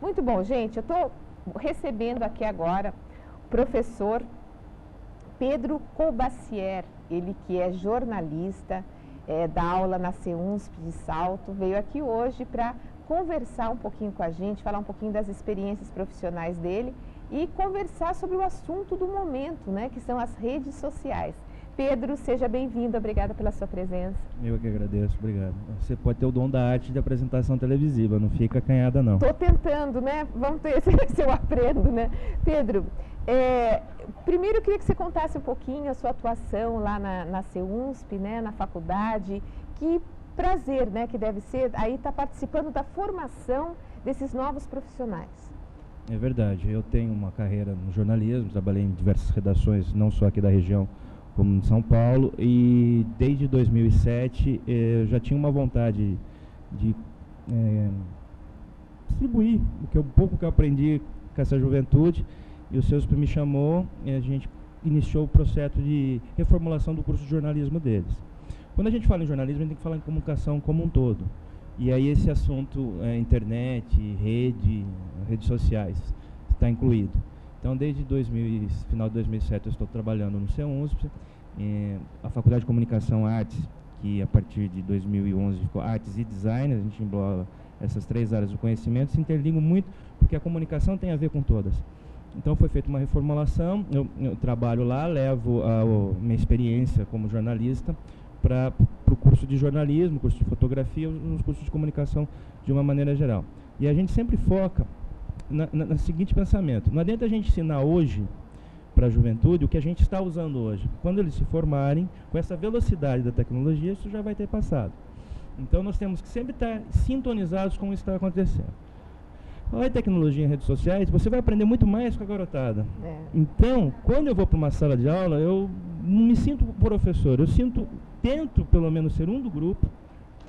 Muito bom, gente. Eu estou recebendo aqui agora o professor Pedro Colbassier, ele que é jornalista, dá aula na CEUNSP de Salto, veio aqui hoje para conversar um pouquinho com a gente, falar um pouquinho das experiências profissionais dele e conversar sobre o assunto do momento, né, que são as redes sociais. Pedro, seja bem-vindo, obrigada pela sua presença. Eu que agradeço, obrigado. Você pode ter o dom da arte de apresentação televisiva, não fica acanhada não. Estou tentando, né? Vamos ver se eu aprendo, né? Pedro, primeiro eu queria que você contasse um pouquinho a sua atuação lá na CEUNSP, né, na faculdade. Que prazer, né, que deve ser aí estar participando da formação desses novos profissionais. É verdade, eu tenho uma carreira no jornalismo, trabalhei em diversas redações, não só aqui da região, como em São Paulo, e desde 2007 eu já tinha uma vontade de distribuir um pouco que eu aprendi com essa juventude, e o CEUSP me chamou e a gente iniciou o processo de reformulação do curso de jornalismo deles. Quando a gente fala em jornalismo, a gente tem que falar em comunicação como um todo. E aí esse assunto, internet, redes sociais, está incluído. Então, desde final de 2007, eu estou trabalhando no CEUNSP, a Faculdade de Comunicação Artes, que a partir de 2011 ficou Artes e Design, a gente engloba essas três áreas do conhecimento, se interligam muito, porque a comunicação tem a ver com todas. Então, foi feita uma reformulação, eu trabalho lá, levo a minha experiência como jornalista para o curso de jornalismo, curso de fotografia, os cursos de comunicação de uma maneira geral. E a gente sempre foca no seguinte pensamento: não adianta a gente ensinar hoje para a juventude o que a gente está usando hoje. Quando eles se formarem, com essa velocidade da tecnologia, isso já vai ter passado. Então nós temos que sempre estar sintonizados com o que está acontecendo. Falar em tecnologia em redes sociais, você vai aprender muito mais com a garotada. Então, quando eu vou para uma sala de aula, eu não me sinto professor, tento pelo menos ser um do grupo,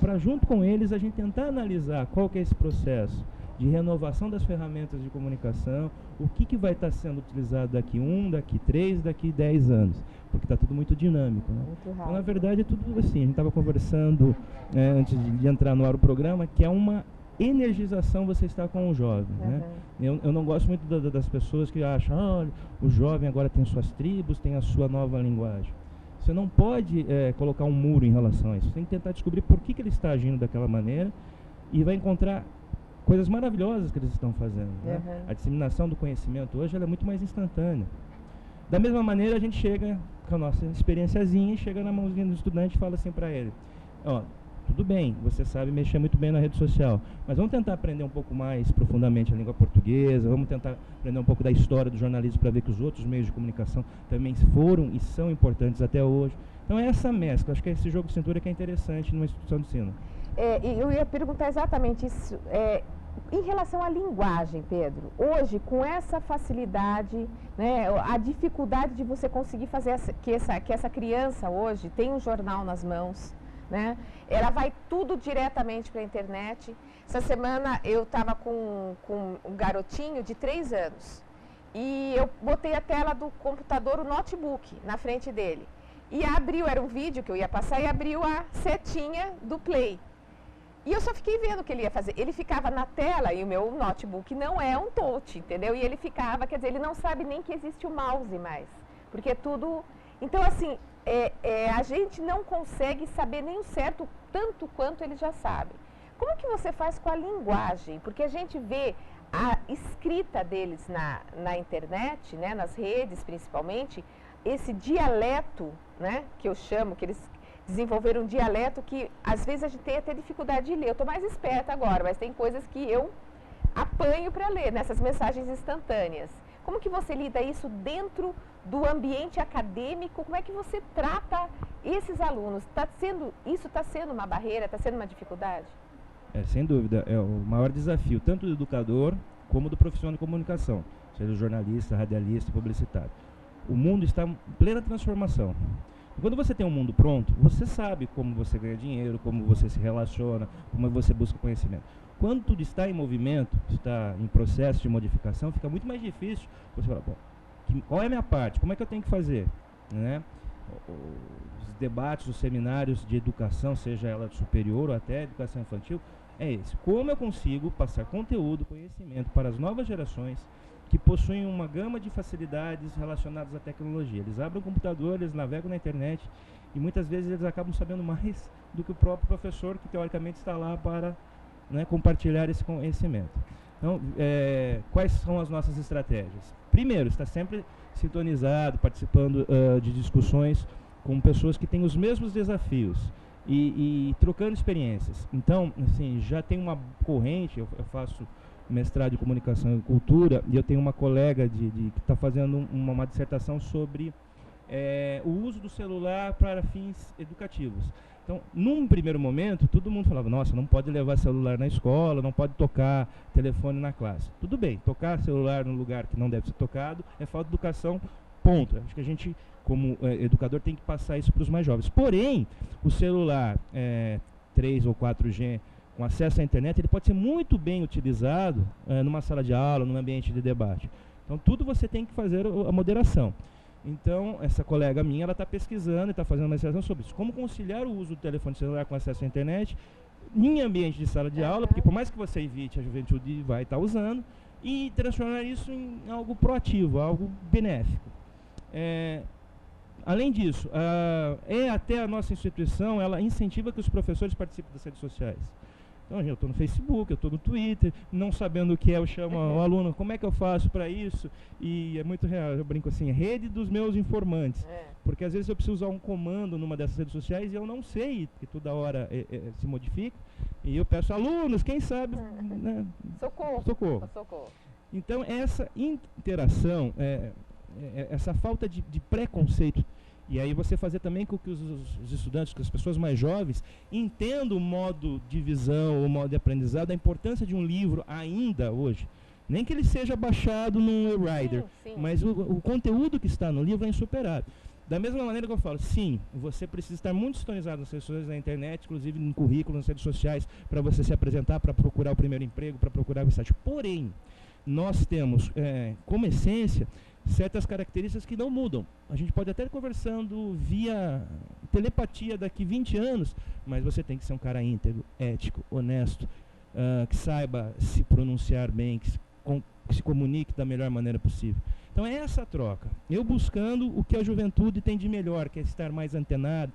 para junto com eles a gente tentar analisar qual que é esse processo de renovação das ferramentas de comunicação, o que vai estar sendo utilizado daqui 1, daqui 3, daqui 10 anos, porque está tudo muito dinâmico, né? Então, na verdade, é tudo assim. A gente estava conversando antes de entrar no ar o programa, que é uma energização você estar com o jovem, né? Eu não gosto muito das pessoas que acham, olha, o jovem agora tem suas tribos, tem a sua nova linguagem. Você não pode colocar um muro em relação a isso. Você tem que tentar descobrir por que ele está agindo daquela maneira e vai encontrar coisas maravilhosas que eles estão fazendo, né? A disseminação do conhecimento hoje ela é muito mais instantânea. Da mesma maneira, a gente chega com a nossa experiênciazinha, chega na mãozinha do estudante e fala assim para ele: ó, tudo bem, você sabe mexer muito bem na rede social, mas vamos tentar aprender um pouco mais profundamente a língua portuguesa, vamos tentar aprender um pouco da história do jornalismo para ver que os outros meios de comunicação também foram e são importantes até hoje. Então é essa mescla, acho que é esse jogo de cintura que é interessante numa instituição de ensino. Eu ia perguntar exatamente isso. Em relação à linguagem, Pedro, hoje, com essa facilidade, né, a dificuldade de você conseguir fazer que essa criança hoje tem um jornal nas mãos, né, ela vai tudo diretamente para a internet. Essa semana eu estava com um garotinho de 3 anos e eu botei a tela do computador, o notebook, na frente dele. E abriu, era um vídeo que eu ia passar, e abriu a setinha do play. E eu só fiquei vendo o que ele ia fazer. Ele ficava na tela, e o meu notebook não é um touch, entendeu? E ele ficava, quer dizer, ele não sabe nem que existe o mouse mais. Porque é tudo... Então, assim, a gente não consegue saber nem o certo tanto quanto ele já sabe. Como que você faz com a linguagem? Porque a gente vê a escrita deles na internet, né, nas redes principalmente, esse dialeto, né, que eu chamo, que eles desenvolveram um dialeto que às vezes a gente tem até dificuldade de ler. Eu estou mais esperta agora, mas tem coisas que eu apanho para ler, nessas mensagens instantâneas. Como que você lida isso dentro do ambiente acadêmico? Como é que você trata esses alunos? Isso está sendo uma barreira, está sendo uma dificuldade? Sem dúvida, é o maior desafio, tanto do educador como do profissional de comunicação, seja jornalista, radialista, publicitário. O mundo está em plena transformação. Quando você tem um mundo pronto, você sabe como você ganha dinheiro, como você se relaciona, como você busca conhecimento. Quando tudo está em movimento, está em processo de modificação, fica muito mais difícil você falar, bom, qual é a minha parte? Como é que eu tenho que fazer? Né? Os debates, os seminários de educação, seja ela superior ou até educação infantil, é esse. Como eu consigo passar conteúdo, conhecimento para as novas gerações que possuem uma gama de facilidades relacionadas à tecnologia. Eles abrem o computador, eles navegam na internet e muitas vezes eles acabam sabendo mais do que o próprio professor, que teoricamente está lá para, né, compartilhar esse conhecimento. Então, quais são as nossas estratégias? Primeiro, está sempre sintonizado, participando de discussões com pessoas que têm os mesmos desafios e trocando experiências. Então, assim, já tem uma corrente, eu faço mestrado em comunicação e cultura, e eu tenho uma colega que está fazendo uma dissertação sobre o uso do celular para fins educativos. Então, num primeiro momento, todo mundo falava, nossa, não pode levar celular na escola, não pode tocar telefone na classe. Tudo bem, tocar celular no lugar que não deve ser tocado é falta de educação, ponto. Acho que a gente, como educador, tem que passar isso para os mais jovens. Porém, o celular 3 ou 4G, com acesso à internet, ele pode ser muito bem utilizado numa sala de aula, num ambiente de debate. Então, tudo você tem que fazer a moderação. Então, essa colega minha, ela está pesquisando e está fazendo uma dissertação sobre isso. Como conciliar o uso do telefone celular com acesso à internet em ambiente de sala de aula, porque por mais que você evite, a juventude vai estar usando, e transformar isso em algo proativo, algo benéfico. Além disso, até a nossa instituição, ela incentiva que os professores participem das redes sociais. Então, eu estou no Facebook, eu estou no Twitter, não sabendo o que é, eu chamo o aluno, como é que eu faço para isso? E é muito real, eu brinco assim, rede dos meus informantes. Porque às vezes eu preciso usar um comando numa dessas redes sociais e eu não sei, porque toda hora se modifica. E eu peço, alunos, quem sabe... né? Socorro. Então, essa interação, essa falta de preconceito, e aí você fazer também com que os estudantes, que as pessoas mais jovens, entendam o modo de visão, o modo de aprendizado, a importância de um livro ainda hoje. Nem que ele seja baixado num e-rider, mas o conteúdo que está no livro é insuperável. Da mesma maneira que eu falo, sim, você precisa estar muito sintonizado nas redes na internet, inclusive no currículo, nas redes sociais, para você se apresentar, para procurar o primeiro emprego, para procurar o estágio. Porém, nós temos, como essência, certas características que não mudam. A gente pode até ir conversando via telepatia daqui 20 anos, mas você tem que ser um cara íntegro, ético, honesto, que saiba se pronunciar bem, que se comunique da melhor maneira possível. Então é essa troca. Eu buscando o que a juventude tem de melhor, que é estar mais antenado,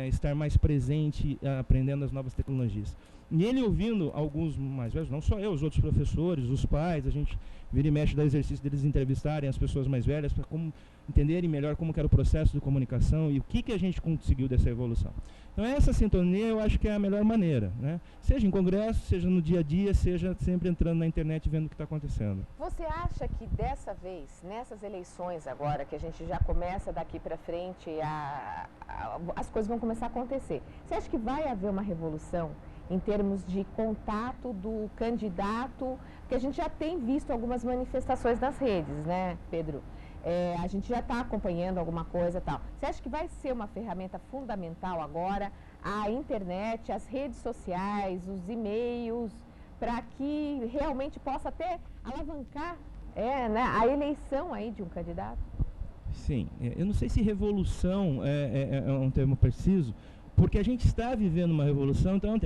estar mais presente, aprendendo as novas tecnologias. E ele ouvindo alguns mais velhos, não só eu, os outros professores, os pais, a gente vira e mexe, dá exercício deles entrevistarem as pessoas mais velhas para entenderem melhor como que era o processo de comunicação e o que a gente conseguiu dessa evolução. Então essa sintonia eu acho que é a melhor maneira, né? Seja em congresso, seja no dia a dia, seja sempre entrando na internet e vendo o que está acontecendo. Você acha que dessa vez, nessas eleições agora, que a gente já começa daqui para frente, as coisas vão começar a acontecer, você acha que vai haver uma revolução em termos de contato do candidato, porque a gente já tem visto algumas manifestações nas redes, né, Pedro? A gente já está acompanhando alguma coisa e tal. Você acha que vai ser uma ferramenta fundamental agora, a internet, as redes sociais, os e-mails, para que realmente possa até alavancar né, a eleição aí de um candidato? Sim, eu não sei se revolução é um termo preciso, porque a gente está vivendo uma revolução, então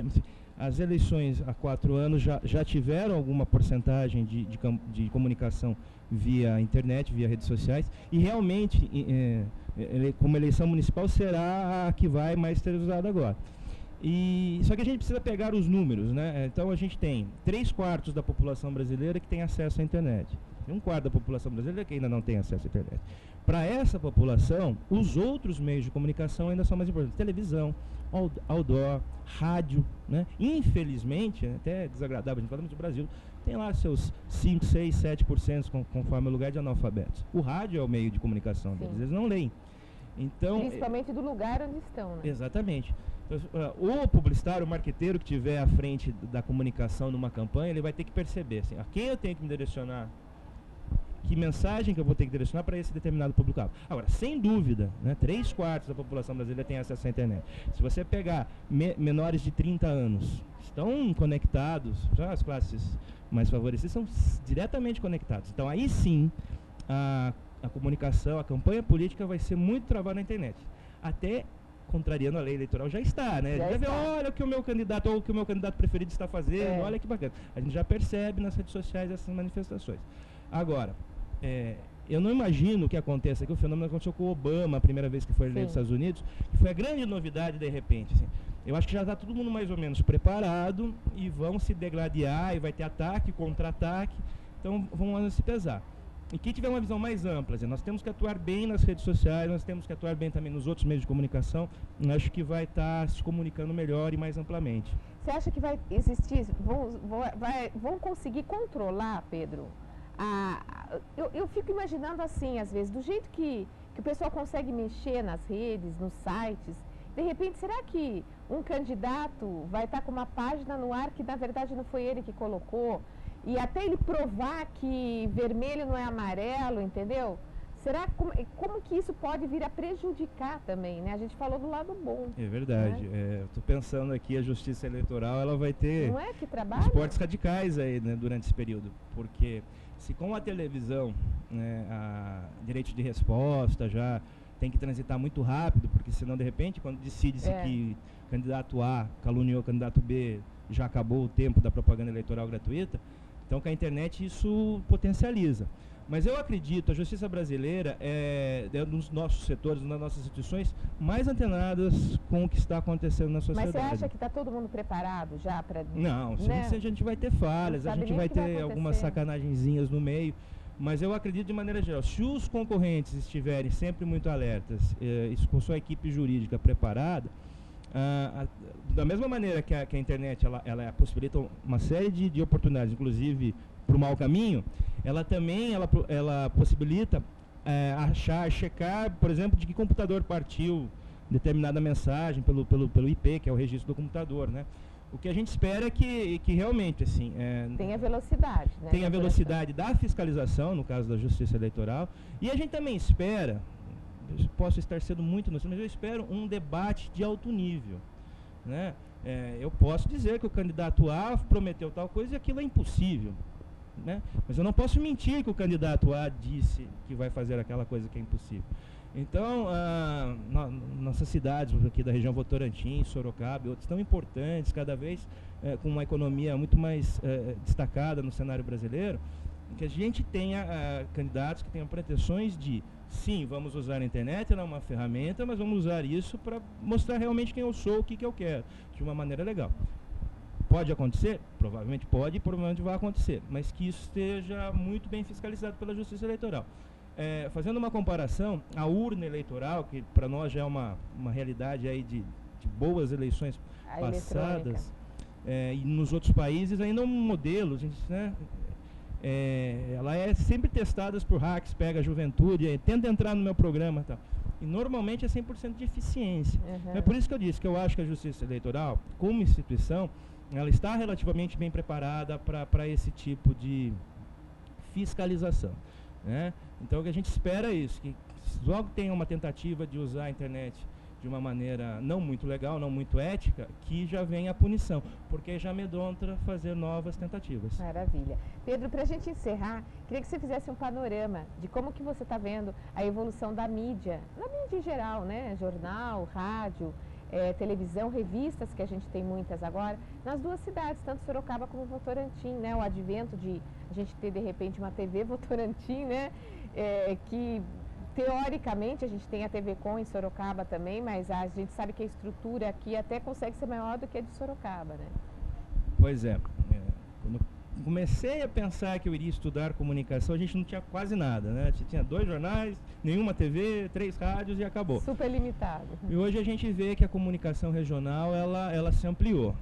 as eleições há 4 anos já tiveram alguma porcentagem de comunicação via internet, via redes sociais, e realmente, como eleição municipal, será a que vai mais ser usada agora. Só que a gente precisa pegar os números, né? Então a gente tem 3/4 da população brasileira que tem acesso à internet. Tem 1/4 da população brasileira que ainda não tem acesso à internet. Para essa população, os outros meios de comunicação ainda são mais importantes. Televisão, outdoor, rádio, né? Infelizmente, até é desagradável, a gente fala muito do Brasil, tem lá seus 5, 6, 7% conforme o lugar de analfabetos. O rádio é o meio de comunicação deles, eles não leem. Então, principalmente do lugar onde estão, né? Exatamente. O publicitário, o marqueteiro que estiver à frente da comunicação numa campanha, ele vai ter que perceber assim, a quem eu tenho que me direcionar, que mensagem que eu vou ter que direcionar para esse determinado público-alvo. Agora, sem dúvida, né, 3/4 da população brasileira tem acesso à internet. Se você pegar menores de 30 anos, estão conectados, já as classes mais favorecidas são diretamente conectadas. Então, aí sim, a comunicação, a campanha política vai ser muito travada na internet. Até contrariando a lei eleitoral já está, né? Já vê, olha o que o meu candidato ou o que o meu candidato preferido está fazendo, olha que bacana. A gente já percebe nas redes sociais essas manifestações. Agora, eu não imagino que aconteça, que o fenômeno aconteceu com o Obama, a primeira vez que foi eleito nos Estados Unidos, que foi a grande novidade de repente. Assim. Eu acho que já está todo mundo mais ou menos preparado e vão se degladiar e vai ter ataque, contra-ataque, então vão se pesar. E quem tiver uma visão mais ampla, assim, nós temos que atuar bem nas redes sociais, nós temos que atuar bem também nos outros meios de comunicação, acho que vai estar se comunicando melhor e mais amplamente. Você acha que vai existir, vão conseguir controlar, Pedro? Eu fico imaginando assim, às vezes, do jeito que o pessoal consegue mexer nas redes, nos sites, de repente, será que um candidato vai estar com uma página no ar que, na verdade, não foi ele que colocou? E até ele provar que vermelho não é amarelo, entendeu? Será como que isso pode vir a prejudicar também, né? A gente falou do lado bom. É verdade. Né? Estou pensando aqui, a Justiça Eleitoral, ela vai ter esportes radicais aí, né, durante esse período. Porque se com a televisão, né, a direito de resposta já tem que transitar muito rápido, porque senão, de repente, quando decide-se que candidato A caluniou candidato B, já acabou o tempo da propaganda eleitoral gratuita, então com a internet isso potencializa. Mas eu acredito, a justiça brasileira é dos nossos setores, das nossas instituições, mais antenadas com o que está acontecendo na sociedade. Mas você acha que está todo mundo preparado já para... Não, né? A gente vai ter falhas, a gente vai ter algumas sacanagenzinhas no meio, mas eu acredito de maneira geral, se os concorrentes estiverem sempre muito alertas, com sua equipe jurídica preparada, da mesma maneira que a internet ela possibilita uma série de oportunidades, inclusive para o mau caminho, ela também ela possibilita checar, por exemplo, de que computador partiu determinada mensagem pelo IP, que é o registro do computador, né? O que a gente espera é que realmente, assim... tenha velocidade, né? Tenha velocidade da fiscalização, no caso da Justiça Eleitoral, e a gente também espera, eu posso estar sendo muito inocente, mas eu espero um debate de alto nível, né? Eu posso dizer que o candidato A prometeu tal coisa e aquilo é impossível, né? Mas eu não posso mentir que o candidato A disse que vai fazer aquela coisa que é impossível. Então, nossas cidades aqui da região Votorantim, Sorocaba e outras tão importantes, cada vez com uma economia muito mais destacada no cenário brasileiro, que a gente tenha candidatos que tenham pretensões de, sim, vamos usar a internet, ela é uma ferramenta, mas vamos usar isso para mostrar realmente quem eu sou, o que eu quero, de uma maneira legal. Pode acontecer? Provavelmente pode e provavelmente vai acontecer, mas que isso esteja muito bem fiscalizado pela Justiça Eleitoral. Fazendo uma comparação, a urna eleitoral, que para nós já é uma realidade aí de boas eleições passadas, e nos outros países ainda é um modelo, né? Ela é sempre testada por hacks, pega a juventude, tenta entrar no meu programa e tal. E normalmente é 100% de eficiência. É por isso que eu disse que eu acho que a Justiça Eleitoral, como instituição, ela está relativamente bem preparada para esse tipo de fiscalização, né? Então o que a gente espera é isso, que logo tenha uma tentativa de usar a internet de uma maneira não muito legal, não muito ética, que já venha a punição, porque já amedronta fazer novas tentativas. Maravilha. Pedro, para a gente encerrar, queria que você fizesse um panorama de como que você está vendo a evolução da mídia, na mídia em geral, né? Jornal, rádio, televisão, revistas, que a gente tem muitas agora, nas duas cidades, tanto Sorocaba como Votorantim, né? O advento de a gente ter, de repente, uma TV Votorantim, né? Que... teoricamente, a gente tem a TV Com em Sorocaba também, mas a gente sabe que a estrutura aqui até consegue ser maior do que a de Sorocaba, né? Pois é. Quando comecei a pensar que eu iria estudar comunicação, a gente não tinha quase nada, né? Tinha 2 jornais, nenhuma TV, 3 rádios e acabou. Super limitado. E hoje a gente vê que a comunicação regional, ela se ampliou.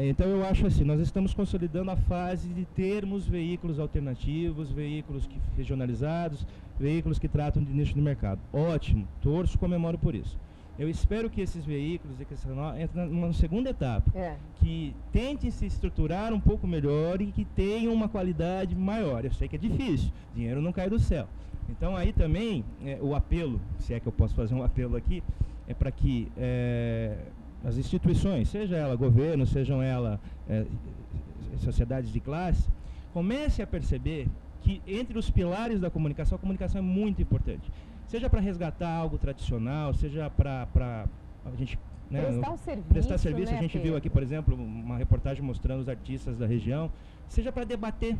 Então eu acho assim, nós estamos consolidando a fase de termos veículos alternativos, veículos regionalizados, veículos que tratam de nicho de mercado. Ótimo, torço, comemoro por isso. Eu espero que esses veículos entrem numa segunda etapa, que tentem se estruturar um pouco melhor e que tenham uma qualidade maior. Eu sei que é difícil, dinheiro não cai do céu. Então aí também o apelo, se é que eu posso fazer um apelo aqui, é para que as instituições, seja ela governo, sejam ela sociedades de classe, comecem a perceber que entre os pilares da comunicação, a comunicação é muito importante. Seja para resgatar algo tradicional, seja para a gente, né, prestar serviço, né, a gente viu aqui, por exemplo, uma reportagem mostrando os artistas da região, seja para debater,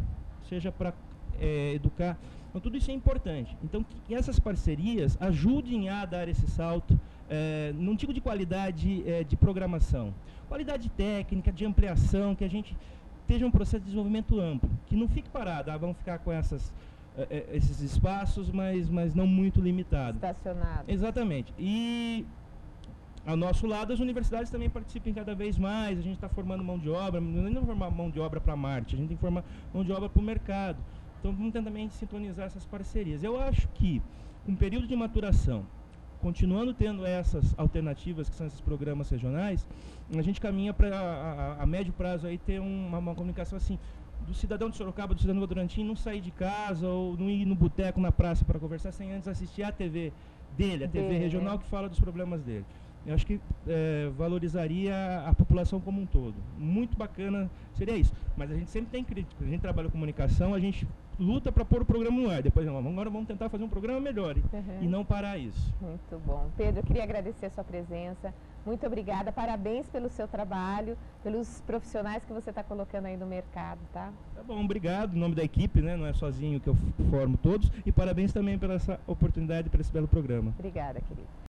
seja para educar. Então, tudo isso é importante. Então, que essas parcerias ajudem a dar esse salto, não digo de qualidade de programação, qualidade técnica, de ampliação, que a gente esteja um processo de desenvolvimento amplo, que não fique parado, vamos ficar com esses espaços, mas não muito limitados. Estacionados. Exatamente. E ao nosso lado, as universidades também participam cada vez mais, a gente está formando mão de obra, não formar mão de obra para Marte, a gente tem que formar mão de obra para o mercado. Então, vamos também sintonizar essas parcerias. Eu acho que, com um período de maturação, continuando tendo essas alternativas, que são esses programas regionais, a gente caminha para, a médio prazo, aí, ter uma comunicação assim, do cidadão de Sorocaba, do cidadão do Votorantim, não sair de casa ou não ir no boteco, na praça para conversar, sem antes assistir a TV dele, a TV regional que fala dos problemas dele. Eu acho que valorizaria a população como um todo. Muito bacana seria isso. Mas a gente sempre tem crítica. A gente trabalha com comunicação, a gente luta para pôr o programa no ar. Depois, agora vamos tentar fazer um programa melhor e não parar isso. Muito bom. Pedro, eu queria agradecer a sua presença. Muito obrigada. Parabéns pelo seu trabalho, pelos profissionais que você está colocando aí no mercado, tá? Tá bom, obrigado. Em nome da equipe, né? Não é sozinho que eu formo todos. E parabéns também pela essa oportunidade, por esse belo programa. Obrigada, querido.